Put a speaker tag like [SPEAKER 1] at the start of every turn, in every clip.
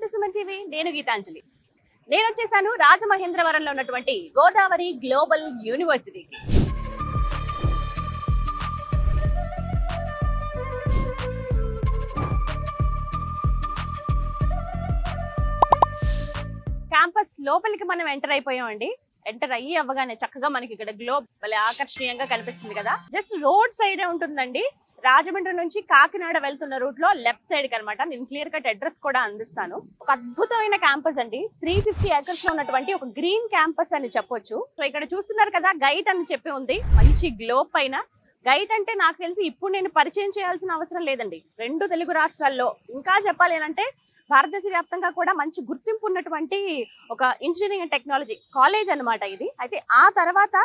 [SPEAKER 1] To Suman TV. నేను గీతాంజలి. నేను వచ్చేసాను రాజమహేంద్రవరంలో ఉన్నటువంటి గోదావరి గ్లోబల్ యూనివర్సిటీకి. క్యాంపస్ లోపలికి మనం ఎంటర్ అయిపోయామండి. ఎంటర్ అవ్వగానే చక్కగా మనకి ఇక్కడ గ్లోబ్ భలే ఆకర్షణీయంగా కనిపిస్తుంది కదా. జస్ట్ రోడ్ సైడే ఉంటుందండి. రాజమండ్రి నుంచి కాకినాడ వెళ్తున్న రూట్ లో లెఫ్ట్ సైడ్ కి అనమాట. నేను క్లియర్ కట్ అడ్రస్ కూడా అందిస్తాను. ఒక అద్భుతమైన క్యాంపస్ అండి. 350 ఏకర్స్ లో ఉన్నటువంటి ఒక గ్రీన్ క్యాంపస్ అని చెప్పొచ్చు. సో ఇక్కడ చూస్తున్నారు కదా, గైట్ అని చెప్పి ఉంది మంచి గ్లోబ్ పైన. గైట్ అంటే నాకు తెలిసి ఇప్పుడు నేను పరిచయం చేయాల్సిన అవసరం లేదండి. 2 తెలుగు రాష్ట్రాల్లో, ఇంకా చెప్పాలి అంటే భారతదేశ వ్యాప్తంగా కూడా మంచి గుర్తింపు ఉన్నటువంటి ఒక ఇంజనీరింగ్ అండ్ టెక్నాలజీ కాలేజ్ అన్నమాట ఇది. అయితే ఆ తర్వాత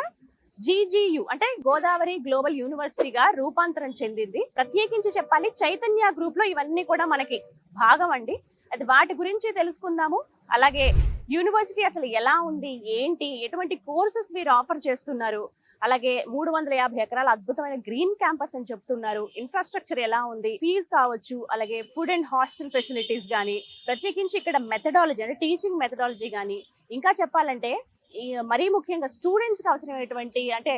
[SPEAKER 1] GGU అంటే గోదావరి గ్లోబల్ యూనివర్సిటీగా రూపాంతరం చెందింది. ప్రత్యేకించి చెప్పాలి, చైతన్య గ్రూప్ లో ఇవన్నీ కూడా మనకి భాగం అండి. అది వాటి గురించి తెలుసుకుందాము. అలాగే యూనివర్సిటీ అసలు ఎలా ఉంది, ఏంటి, ఎటువంటి కోర్సెస్ వీరు ఆఫర్ చేస్తున్నారు, అలాగే 350 ఎకరాల అద్భుతమైన గ్రీన్ క్యాంపస్ అని చెప్తున్నారు. ఇన్ఫ్రాస్ట్రక్చర్ ఎలా ఉంది, ఫీజు కావచ్చు, అలాగే ఫుడ్ అండ్ హాస్టల్ ఫెసిలిటీస్ కానీ, ప్రత్యేకించి ఇక్కడ మెథడాలజీ అంటే టీచింగ్ మెథడాలజీ కానీ, ఇంకా చెప్పాలంటే మరీ ముఖ్యంగా స్టూడెంట్స్కి అవసరమైనటువంటి అంటే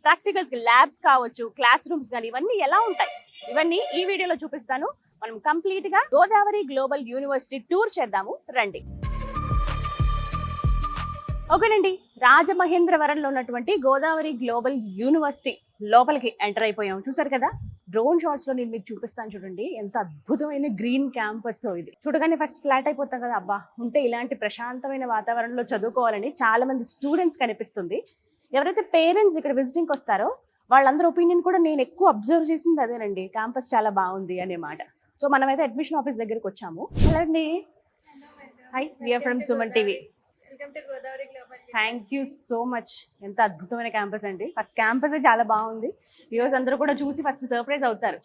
[SPEAKER 1] ప్రాక్టికల్స్ ల్యాబ్స్ కావచ్చు, క్లాస్ రూమ్స్ కానీ ఇవన్నీ ఎలా ఉంటాయి, ఇవన్నీ ఈ వీడియోలో చూపిస్తాను. మనం కంప్లీట్ గా గోదావరి గ్లోబల్ యూనివర్సిటీ టూర్ చేద్దాము రండి. ఓకేనండి, రాజమహేంద్రవరంలో ఉన్నటువంటి గోదావరి గ్లోబల్ యూనివర్సిటీ లోపలికి ఎంటర్ అయిపోయాం. చూసారు కదా, డ్రోన్ షాట్స్ లో నేను మీకు చూపిస్తాను. చూడండి ఎంత అద్భుతమైన గ్రీన్ క్యాంపస్. ఇది చూడగానే ఫస్ట్ ఫ్లాట్ అయిపోతాం కదా, అబ్బా ఉంటే ఇలాంటి ప్రశాంతమైన వాతావరణంలో చదువుకోవాలని చాలా మంది స్టూడెంట్స్ కనిపిస్తుంది. ఎవరైతే పేరెంట్స్ ఇక్కడ విజిటింగ్కి వస్తారో వాళ్ళందరూ ఒపీనియన్ కూడా నేను ఎక్కువ అబ్జర్వ్ చేసింది అదేనండి, క్యాంపస్ చాలా బాగుంది అనే మాట. సో మనమైతే అడ్మిషన్ ఆఫీస్ దగ్గరికి వచ్చాము. హలో అండి, hi, we are from Suman TV. Thank you so much. ఎంత అద్భుతమైన క్యాంపస్ అండి. ఫస్ట్ క్యాంపస్ చాలా బాగుంది. వ్యూవర్స్ అందరూ కూడా చూసి ఫస్ట్ సర్ప్రైజ్ అవుతారు.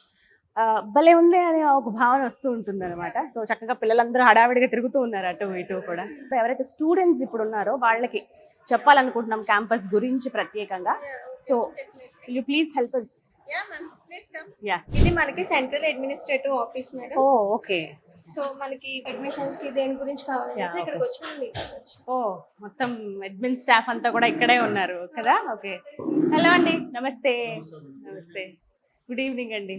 [SPEAKER 1] భలే ఉంది అనే ఒక భావన వస్తూ ఉంటుంది అనమాట. సో చక్కగా పిల్లలందరూ హడావిడిగా తిరుగుతూ ఉన్నారు అటు ఇటు కూడా. ఎవరైతే స్టూడెంట్స్ ఇప్పుడు ఉన్నారో వాళ్ళకి చెప్పాలనుకుంటున్నాం క్యాంపస్ గురించి ప్రత్యేకంగా. So you please help us.
[SPEAKER 2] ఇది మనకి సెంట్రల్ అడ్మినిస్ట్రేటివ్ ఆఫీస్ మేడం.
[SPEAKER 1] ఓ ఓకే.
[SPEAKER 2] సో మనకి అడ్మిషన్స్ కి దేని గురించి కావాలి ఇక్కడికి వచ్చి.
[SPEAKER 1] ఓ మొత్తం అడ్మిన్ స్టాఫ్ అంతా కూడా ఇక్కడే ఉన్నారు కదా. ఓకే, హలో అండి, నమస్తే. నమస్తే, గుడ్ ఈవినింగ్ అండి.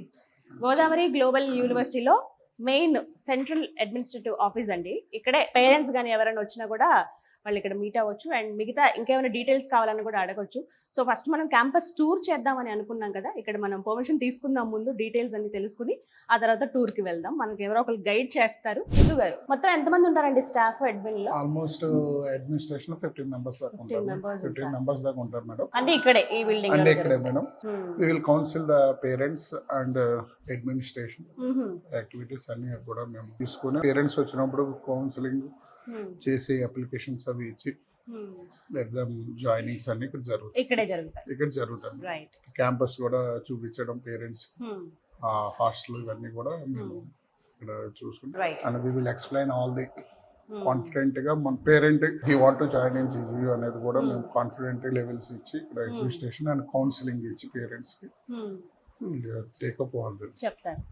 [SPEAKER 1] గోదావరి గ్లోబల్ యూనివర్సిటీలో మెయిన్ సెంట్రల్ అడ్మినిస్ట్రేటివ్ ఆఫీస్ అండి. ఇక్కడే పేరెంట్స్ కానీ ఎవరైనా వచ్చినా కూడా వాళ్ళు ఇక్కడ మీట్ అవ్వచ్చు. అండ్ మిగతా ఇంకేమైనా డీటెయిల్స్ కావాలని కూడా అడగచ్చు. సో ఫస్ట్ మనం క్యాంపస్ టూర్ చేద్దామని అనుకున్నాం కదా. ఇక్కడ మనం పర్మిషన్ తీసుకుందాం, ముందు డీటెయిల్స్ అన్ని తెలుసుకుని ఆ తర్వాత టూర్కి వెళ్దాం. మనకి ఎవరో ఒకరు గైడ్ చేస్తారు. సింధు గారు, మొత్తం ఎంతమంది ఉంటారండి స్టాఫ్ అడ్మిన్ లో?
[SPEAKER 3] ఆల్మోస్ట్ అడ్మినిస్ట్రేషన్ 15 మెంబర్స్ దాకా ఉంటారు. 15 మెంబర్స్ దాకా ఉంటారు మేడం.
[SPEAKER 1] అంటే ఇక్కడే ఈ బిల్డింగ్
[SPEAKER 3] అంటే ఇక్కడే madam. We will counsel the parents and administration activities అన్ని కూడా మేము తీసుకుని, పేరెంట్స్ వచ్చినప్పుడు కౌన్సిలింగ్ చేసే అప్లికేషన్స్ అవి ఇచ్చి జాయినింగ్స్ అన్ని ఇక్కడ జరుగుతాయి. క్యాంపస్ కూడా చూపించడం పేరెంట్స్, హాస్టల్ ఇవన్నీ కూడా మేము ఇక్కడ చూసుకుంటాం. And we will explain all the confident గా మన parent he want to join in GGU అనేది కూడా మేము కాన్ఫిడెంట్ లెవెల్స్ ఇచ్చి ఇక్కడ అడ్మినిస్ట్రేషన్ అండ్ కౌన్సిలింగ్ ఇచ్చి పేరెంట్స్ కి టేకప్ ఆల్ ది
[SPEAKER 1] చెప్తారు.